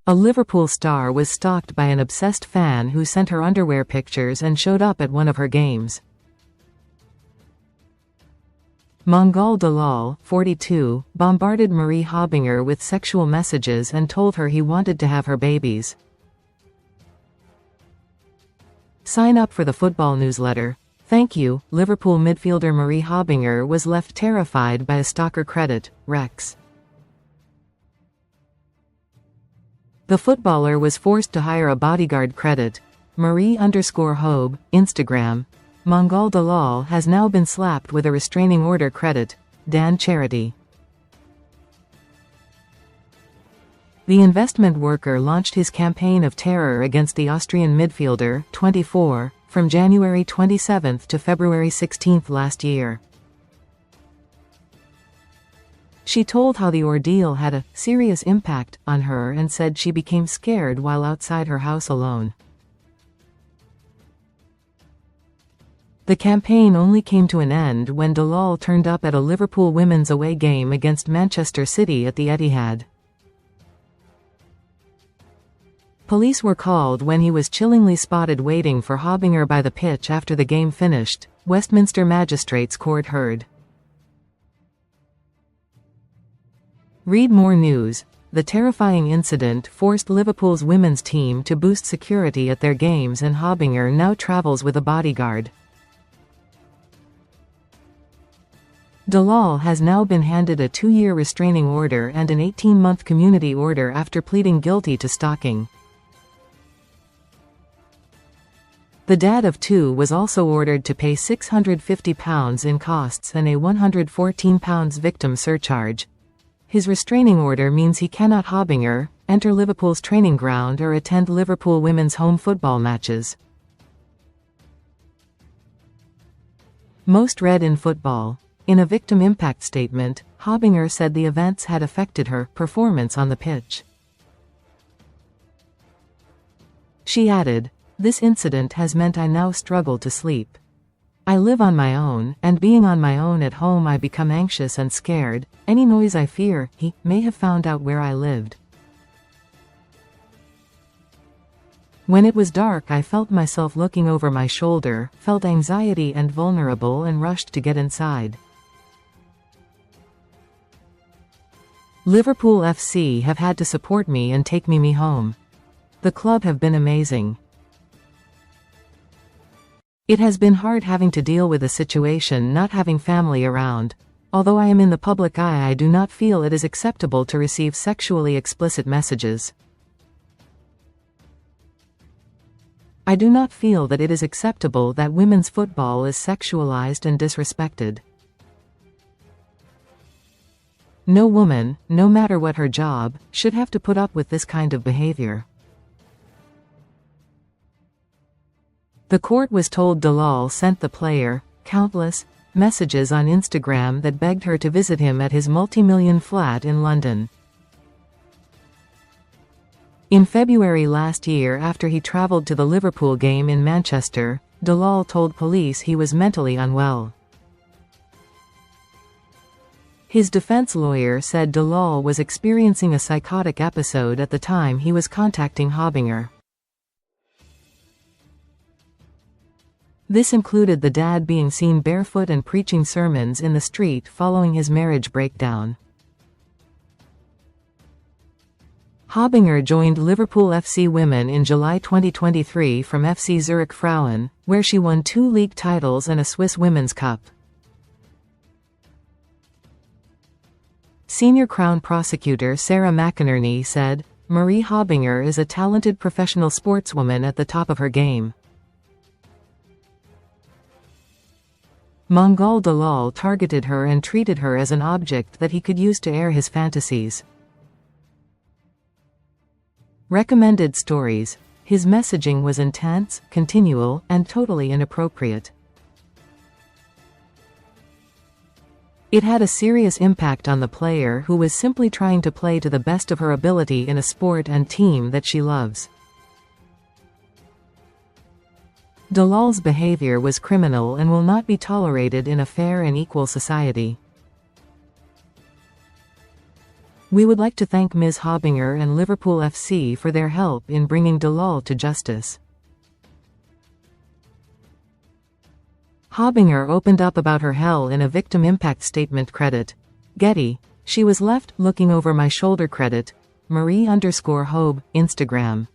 A Liverpool star was stalked by an obsessed fan who sent her underwear pictures and showed up at one of her games. Mangal Dalal, 42, bombarded Marie Höbinger with sexual messages and told her he wanted to have her babies. Sign up for the football newsletter. Thank you. Liverpool midfielder Marie Höbinger was left terrified by a stalkerCredit, Rex. The footballer was forced to hire a bodyguard credit. Marie_Höb, Instagram. Mangal Dalal has now been slapped with a restraining order credit. Dan Charity. The investment worker launched his campaign of terror against the Austrian midfielder, 24, from January 27 to February 16 last year. She told how the ordeal had a serious impact on her and said she became scared while outside her house alone. The campaign only came to an end when Dalal turned up at a Liverpool women's away game against Manchester City at the Etihad. Police were called when he was chillingly spotted waiting for Höbinger by the pitch after the game finished, Westminster Magistrates Court heard. Read more news. The terrifying incident forced Liverpool's women's team to boost security at their games, and Höbinger now travels with a bodyguard. Dalal has now been handed a 2-year restraining order and an 18-month community order after pleading guilty to stalking. The dad of 2 was also ordered to pay £650 in costs and a £114 victim surcharge. His restraining order means he cannot Höbinger enter Liverpool's training ground or attend Liverpool women's home football matches. Most read in football. In a victim impact statement, Höbinger said the events had affected her performance on the pitch. She added, "This incident has meant I now struggle to sleep. I live on my own, and being on my own at home I become anxious and scared. Any noise I fear, he may have found out where I lived. When it was dark I felt myself looking over my shoulder, felt anxiety and vulnerable and rushed to get inside. Liverpool FC have had to support me and take me home. The club have been amazing. It has been hard having to deal with a situation not having family around. Although I am in the public eye, I do not feel it is acceptable to receive sexually explicit messages. I do not feel that it is acceptable that women's football is sexualized and disrespected. No woman, no matter what her job, should have to put up with this kind of behavior." The court was told Dalal sent the player countless messages on Instagram that begged her to visit him at his multi-million flat in London. In February last year, after he travelled to the Liverpool game in Manchester, Dalal told police he was mentally unwell. His defense lawyer said Dalal was experiencing a psychotic episode at the time he was contacting Höbinger. This included the dad being seen barefoot and preaching sermons in the street following his marriage breakdown. Höbinger joined Liverpool FC Women in July 2023 from FC Zurich Frauen, where she won 2 league titles and a Swiss Women's Cup. Senior Crown Prosecutor Sarah McInerney said, "Marie Höbinger is a talented professional sportswoman at the top of her game. Mangal Dalal targeted her and treated her as an object that he could use to air his fantasies." Recommended stories. His messaging was intense, continual, and totally inappropriate. It had a serious impact on the player, who was simply trying to play to the best of her ability in a sport and team that she loves. Dalal's behavior was criminal and will not be tolerated in a fair and equal society. We would like to thank Ms. Höbinger and Liverpool FC for their help in bringing Dalal to justice. Höbinger opened up about her hell in a victim impact statement. Credit. Getty. She was left looking over my shoulder. Credit. Marie_Höb, Instagram.